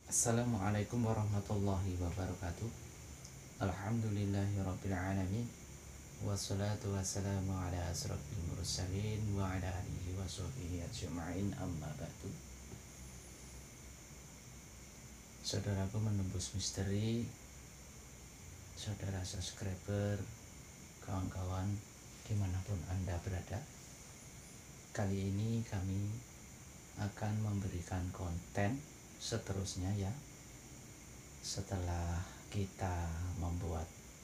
Assalamualaikum warahmatullahi wabarakatuh. Alhamdulillahirrabbilalamin. Wassalatu wassalamu ala asrafil mursalin wa ala alihi wa sahbihi ajma'in, amma ba'du. Saudaraku menembus misteri, saudara subscriber, kawan-kawan dimanapun Anda berada, kali ini kami akan memberikan konten seterusnya ya, setelah kita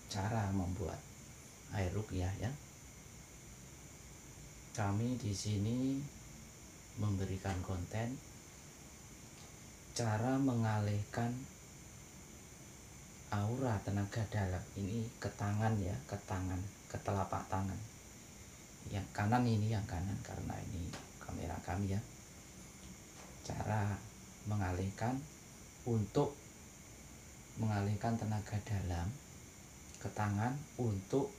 cara membuat air ruqyah ya. Kami di sini memberikan konten cara mengalihkan aura tenaga dalam ini ke tangan ya, ke telapak tangan. Yang kanan ini, yang kanan karena ini kamera kami ya. Cara untuk mengalihkan tenaga dalam ke tangan untuk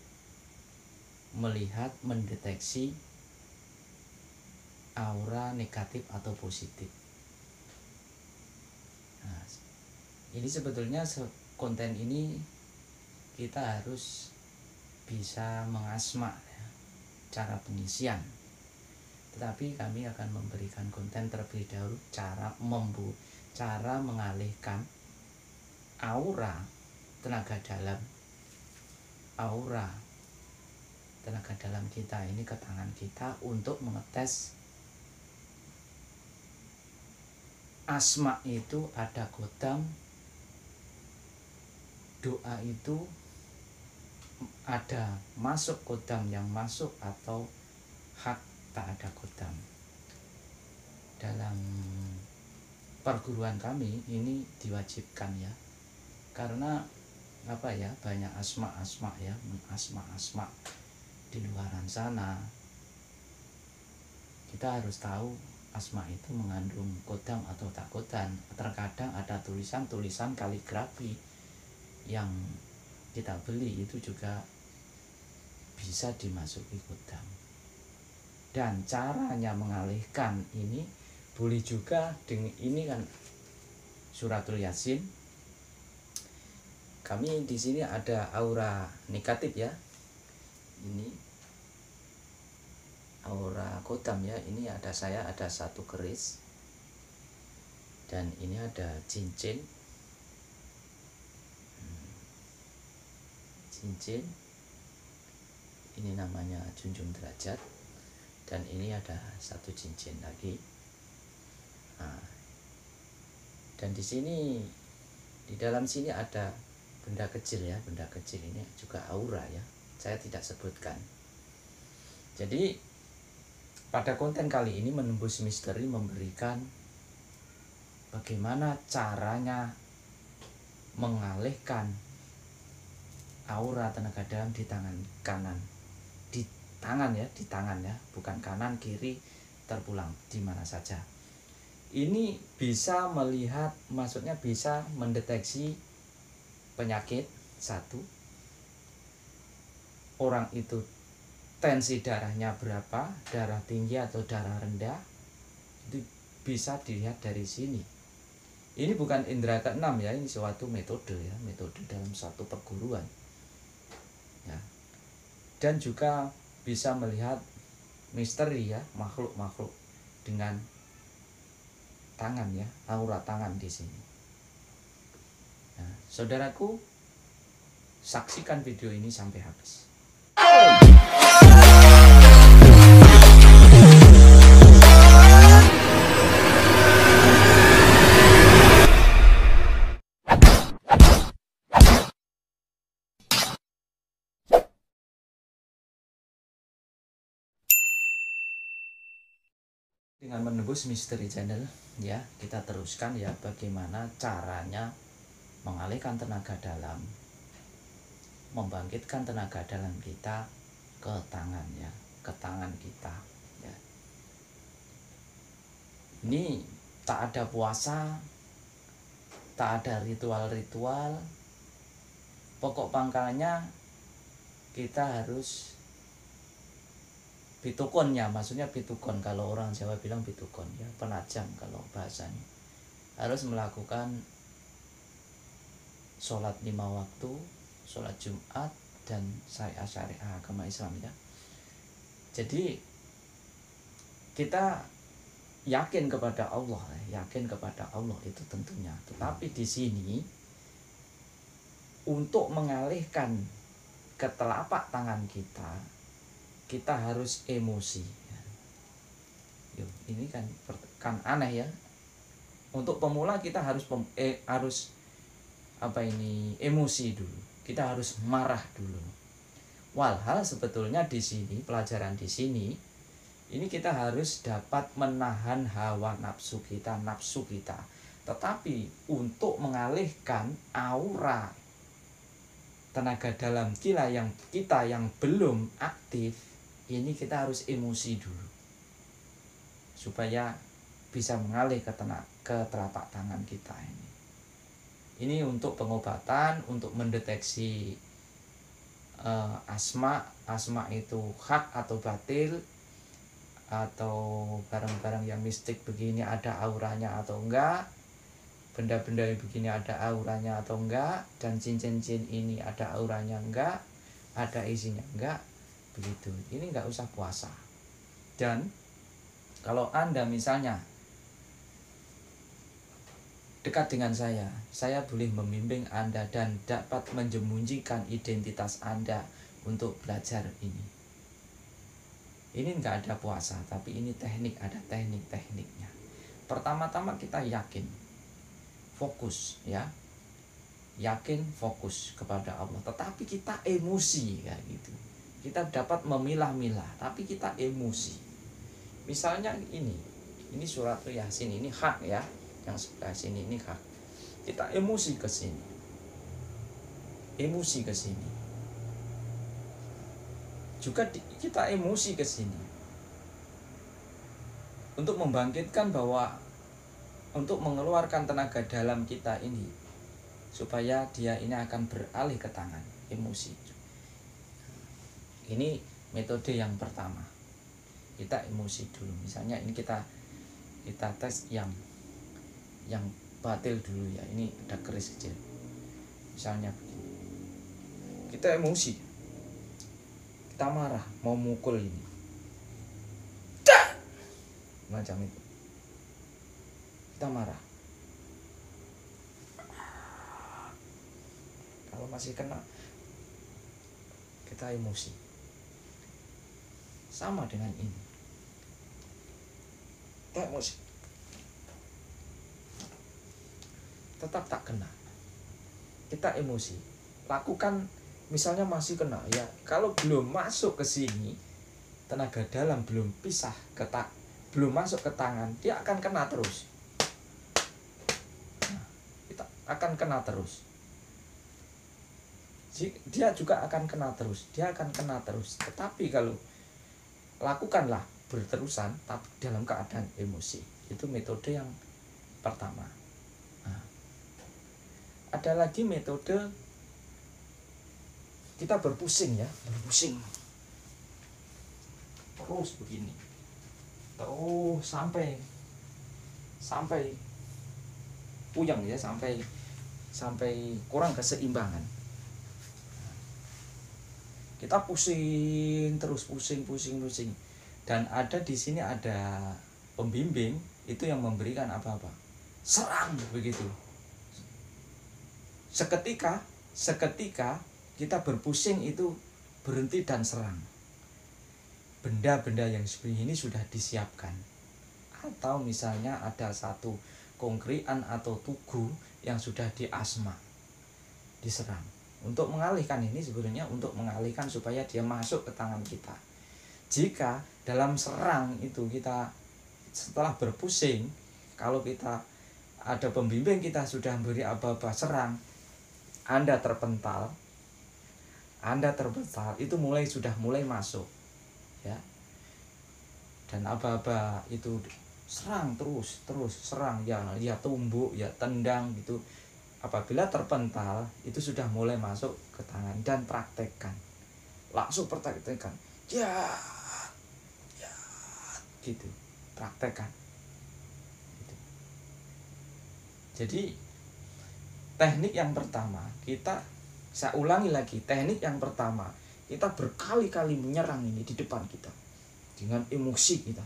melihat, mendeteksi aura negatif atau positif. Nah, ini sebetulnya konten ini kita harus bisa mengasma ya, cara pengisian. Tetapi kami akan memberikan konten terlebih dahulu cara mengalihkan aura tenaga dalam kita ini ke tangan kita untuk mengetes asma itu ada kodam, doa itu ada masuk kodam yang masuk atau hak tak ada kodam. Dalam perguruan kami ini diwajibkan ya, karena apa ya, banyak asma ya, asma di luaran sana. Kita harus tahu asma itu mengandung kodam atau tak kodam. Terkadang ada tulisan kaligrafi yang kita beli itu juga bisa dimasuki kodam. Dan caranya mengalihkan ini boleh juga dengan ini kan suratul Yasin. Kami di sini ada aura negatif ya. Ini aura kodam ya. Ini ada satu keris. Dan ini ada cincin. Ini namanya junjung derajat. Dan ini ada satu cincin lagi. Nah, dan di sini, di dalam sini ada benda kecil ya. Benda kecil ini juga aura ya, saya tidak sebutkan. Jadi pada konten kali ini menembus misteri memberikan bagaimana caranya mengalihkan aura tenaga dalam di tangan kanan. Di tangan ya, bukan kanan kiri terpulang di mana saja. Ini bisa melihat, maksudnya bisa mendeteksi penyakit satu, orang itu tensi darahnya berapa, darah tinggi atau darah rendah, itu bisa dilihat dari sini. Ini bukan indera keenam ya, ini suatu metode ya, metode dalam satu perguruan ya. Dan juga bisa melihat misteri ya, makhluk dengan tangan ya, aura tangan di sini. Nah, saudaraku, saksikan video ini sampai habis. Dengan menembus misteri channel ya, kita teruskan ya bagaimana caranya mengalihkan tenaga dalam, membangkitkan tenaga dalam kita ke tangan ya, ke tangan kita ya. Ini tak ada puasa, tak ada ritual, pokok pangkalnya kita harus pitukonnya, maksudnya pitukon, kalau orang Jawa bilang pitukon ya, penajam kalau bahasanya, harus melakukan sholat 5 waktu, sholat Jumat, dan syariah agama Islam ya. Jadi kita yakin kepada Allah itu tentunya. Tetapi di sini untuk mengalihkan ke telapak tangan kita harus emosi. Yuk, ini kan aneh ya. Untuk pemula kita harus emosi dulu. Kita harus marah dulu. Walhal sebetulnya di sini pelajaran di sini ini kita harus dapat menahan hawa nafsu kita. Tetapi untuk mengalihkan aura tenaga dalam kita yang belum aktif, ini kita harus emosi dulu supaya bisa mengalih ke telapak tangan kita ini. Ini untuk pengobatan, untuk mendeteksi asma itu hak atau batil, atau barang-barang yang mistik begini ada auranya atau enggak, benda-benda begini ada auranya atau enggak, dan cincin-cincin ini ada auranya enggak, ada isinya enggak, begitu. Ini enggak usah puasa. Dan kalau Anda misalnya dekat dengan saya boleh membimbing Anda dan dapat menjemunjikan identitas Anda untuk belajar ini. Ini enggak ada puasa, tapi ini ada tekniknya. Pertama-tama kita yakin, fokus ya. Yakin, fokus kepada Allah. Tetapi kita emosi kayak gitu. Kita dapat memilah-milah, tapi kita emosi. Misalnya ini surat Yasin, ini hak ya. Yang sebelah sini ini hak. Kita emosi ke sini. Juga kita emosi ke sini untuk membangkitkan untuk mengeluarkan tenaga dalam kita ini supaya dia ini akan beralih ke tangan emosi. Ini metode yang pertama. Kita emosi dulu. Misalnya ini kita tes yang batil dulu ya. Ini ada keris kecil. Misalnya begini. Kita emosi. Kita marah, mau mukul ini. Macam itu. Kita marah. Kalau masih kena, kita emosi. Sama dengan ini. Kita emosi. Tetap tak kena. Kita emosi. Lakukan. Misalnya masih kena ya, kalau belum masuk ke sini, tenaga dalam belum belum masuk ke tangan, dia akan kena terus. Kita akan kena terus. Dia juga akan kena terus. Tetapi kalau lakukanlah berterusan, tapi dalam keadaan emosi. Itu metode yang pertama. Nah, ada lagi metode kita berpusing terus begini, terus sampai puyeng ya, sampai kurang keseimbangan. Kita pusing terus, pusing, dan ada di sini ada pembimbing itu yang memberikan apa-apa, serang begitu. Seketika kita berpusing itu berhenti dan serang. Benda-benda yang seperti ini sudah disiapkan. Atau misalnya ada satu kongkrian atau tugu yang sudah diasma, diserang. Untuk mengalihkan ini sebenarnya untuk mengalihkan supaya dia masuk ke tangan kita. Jika dalam serang itu kita setelah berpusing, kalau kita ada pembimbing kita sudah memberi apa-apa serang, Anda terpental, itu sudah mulai masuk ya. Dan aba-aba itu serang terus serang ya tumbuk ya tendang gitu. Apabila terpental itu sudah mulai masuk ke tangan, dan langsung praktekkan ya gitu, praktekkan gitu. Jadi Teknik yang pertama, saya ulangi lagi, teknik yang pertama, kita berkali-kali menyerang ini di depan kita dengan emosi kita.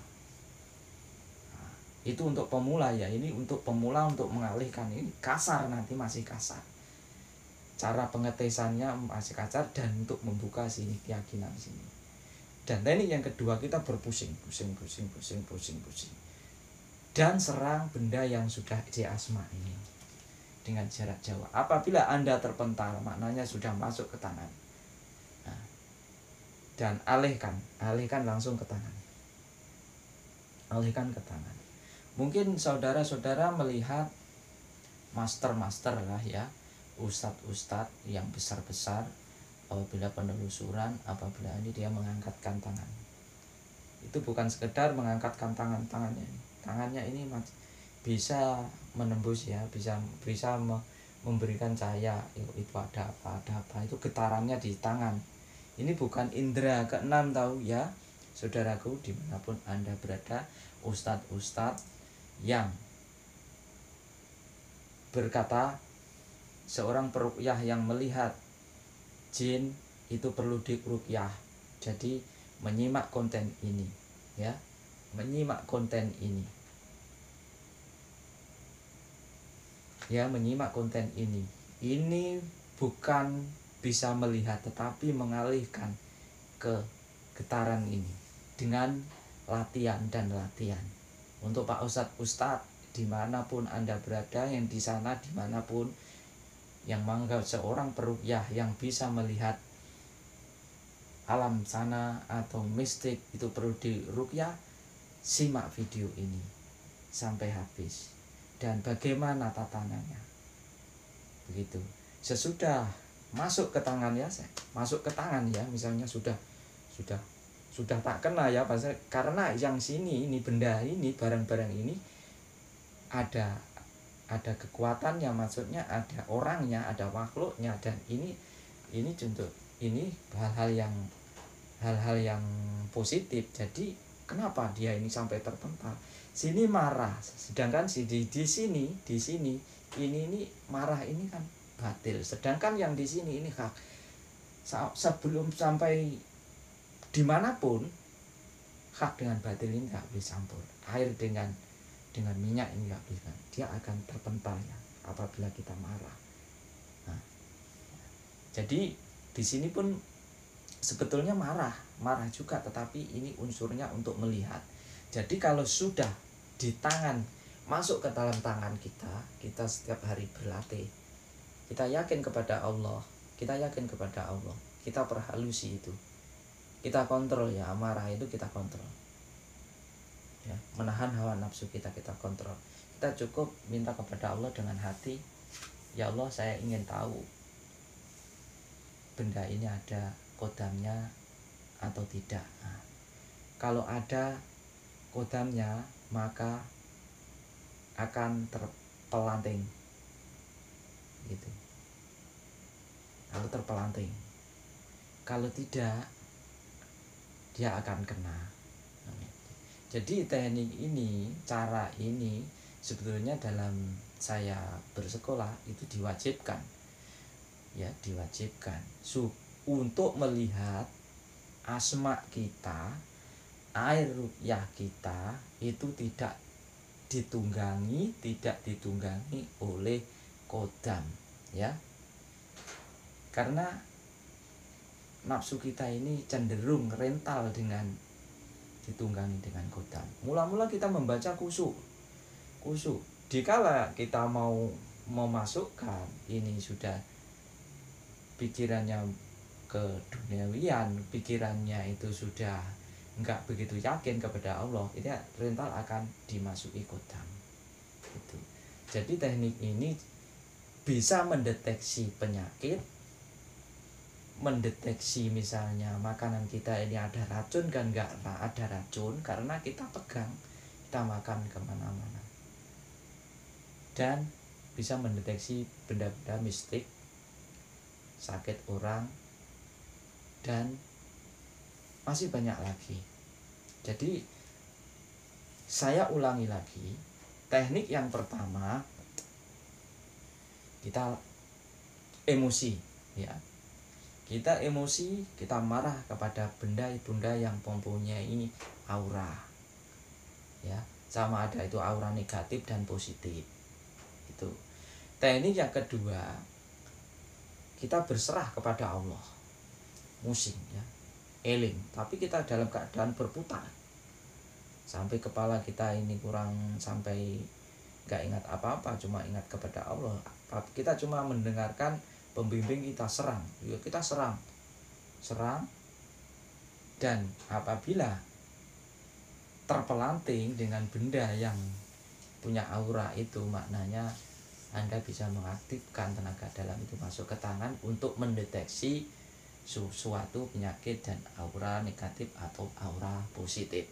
Nah, itu untuk pemula ya, ini untuk pemula, untuk mengalihkan. Ini kasar, nanti masih kasar. Cara pengetesannya masih kasar, dan untuk membuka sini keyakinan sini. Dan teknik yang kedua, kita berpusing, pusing. Dan serang benda yang sudah asma ini dengan jarak jauh. Apabila Anda terpental, maknanya sudah masuk ke tangan. Nah, dan alihkan langsung ke tangan. Alihkan ke tangan. Mungkin saudara-saudara melihat master lah ya, ustadz yang besar-besar, apabila penelusuran, apabila ini dia mengangkatkan tangan. Itu bukan sekedar mengangkatkan tangannya ini bisa menembus ya, bisa memberikan cahaya. Itu ada apa, itu getarannya di tangan. Ini bukan indera keenam, tahu ya saudaraku, dimanapun Anda berada. Ustadz yang berkata seorang peruqyah yang melihat jin itu perlu diruqyah. Jadi menyimak konten ini ya, menyimak konten ini ya, menyimak konten ini. Ini bukan bisa melihat, tetapi mengalihkan ke getaran ini dengan latihan. Untuk Pak Ustadz dimanapun Anda berada, yang di sana dimanapun, yang menganggap seorang peruqyah yang bisa melihat alam sana atau mistik itu perlu diruqyah, simak video ini sampai habis. Dan bagaimana tatanannya, begitu. Sesudah masuk ke tangan ya, misalnya sudah tak kena ya, karena yang sini ini, benda ini, barang-barang ini ada kekuatannya, maksudnya ada orangnya, ada makhluknya. Dan ini contoh, ini hal-hal yang positif. Jadi kenapa dia ini sampai terpental? Sini marah, sedangkan di sini ini marah, ini kan batil, sedangkan yang di sini ini hak. Sebelum sampai dimanapun, hak dengan batil ini nggak bisa campur. Air dengan minyak ini nggak bisa, dia akan terpental ya apabila kita marah. Nah, jadi di sini pun sebetulnya marah juga, tetapi ini unsurnya untuk melihat. Jadi kalau sudah di tangan, masuk ke dalam tangan kita setiap hari berlatih, kita yakin kepada Allah, kita perhalusi itu, kita kontrol ya, amarah itu kita kontrol ya, menahan hawa nafsu kita kontrol. Kita cukup minta kepada Allah dengan hati, ya Allah, saya ingin tahu benda ini ada kodamnya atau tidak. Nah, kalau ada kodamnya, maka akan terpelanting gitu. Kalau terpelanting, kalau tidak, dia akan kena. Jadi teknik ini, cara ini sebetulnya dalam saya bersekolah itu diwajibkan ya, untuk melihat asma kita, air ruqyah kita itu tidak ditunggangi oleh kodam ya, karena nafsu kita ini cenderung rental dengan ditunggangi dengan kodam. Mula-mula kita membaca kusuk. Dikala kita mau memasukkan ini, sudah pikirannya ke duniawian, pikirannya itu sudah enggak begitu yakin kepada Allah, itu rental akan dimasuki kodam itu. Jadi teknik ini bisa mendeteksi penyakit, mendeteksi misalnya makanan kita ini ada racun, kan enggak ada racun karena kita pegang, kita makan kemana-mana. Dan bisa mendeteksi benda-benda mistik, sakit orang, dan masih banyak lagi. Jadi saya ulangi lagi, teknik yang pertama kita emosi, ya. Kita emosi, kita marah kepada benda yang mempunyai aura, ya. Sama ada itu aura negatif dan positif. Itu. Teknik yang kedua, kita berserah kepada Allah, musing, ya, eling, tapi kita dalam keadaan berputar sampai kepala kita ini kurang, sampai gak ingat apa-apa, cuma ingat kepada Allah. Kita cuma mendengarkan pembimbing kita serang, ya kita serang, dan apabila terpelanting dengan benda yang punya aura itu, maknanya Anda bisa mengaktifkan tenaga dalam itu masuk ke tangan untuk mendeteksi suatu penyakit dan aura negatif atau aura positif.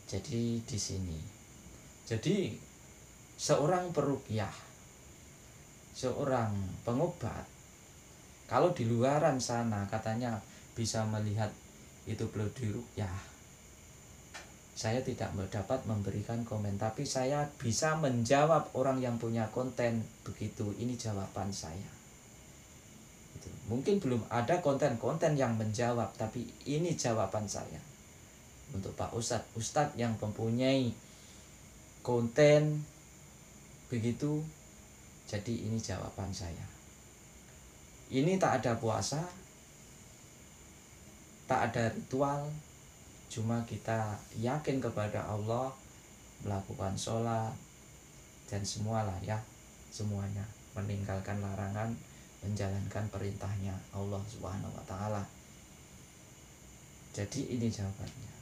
Jadi di sini, jadi seorang peruqyah, seorang pengobat, kalau di luaran sana katanya bisa melihat itu perlu diruqyah, saya tidak dapat memberikan komen, tapi saya bisa menjawab orang yang punya konten begitu. Ini jawaban saya. Itu. Mungkin belum ada konten-konten yang menjawab, tapi ini jawaban saya untuk Pak Ustadz yang mempunyai konten begitu. Jadi ini jawaban saya. Ini tak ada puasa, tak ada ritual, cuma kita yakin kepada Allah, melakukan sholat dan semualah, ya, semuanya, meninggalkan larangan, menjalankan perintahnya Allah Subhanahu wa Ta'ala. Jadi ini jawabannya.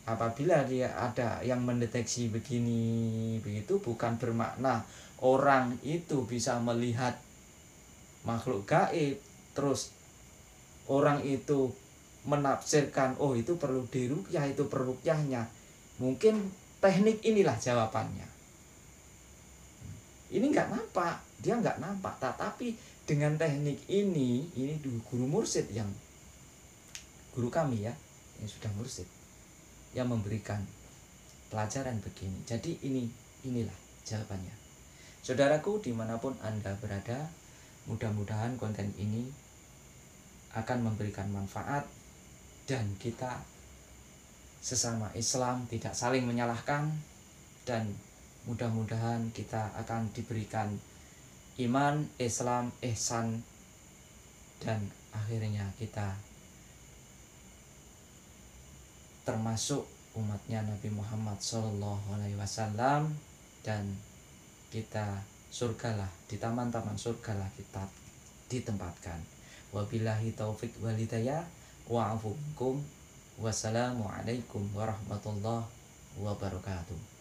Apabila dia ada yang mendeteksi begini begitu, bukan bermakna orang itu bisa melihat makhluk gaib terus orang itu menafsirkan, oh itu perlu diruqyah, itu peruqyahnya. Mungkin teknik inilah jawabannya. Ini nggak nampak, dia nggak nampak, tetapi dengan teknik ini guru mursyid, yang guru kami, ya, yang sudah mursyid, yang memberikan pelajaran begini. Jadi inilah jawabannya. Saudaraku, dimanapun Anda berada, mudah-mudahan konten ini akan memberikan manfaat, dan kita sesama Islam tidak saling menyalahkan, dan mudah-mudahan kita akan diberikan iman, Islam, ihsan, dan akhirnya kita termasuk umatnya Nabi Muhammad SAW, dan kita surgalah, di taman-taman surgalah kita ditempatkan. Wabillahi taufik wal hidayah, wa'afu minkum, wassalamualaikum warahmatullahi wabarakatuh.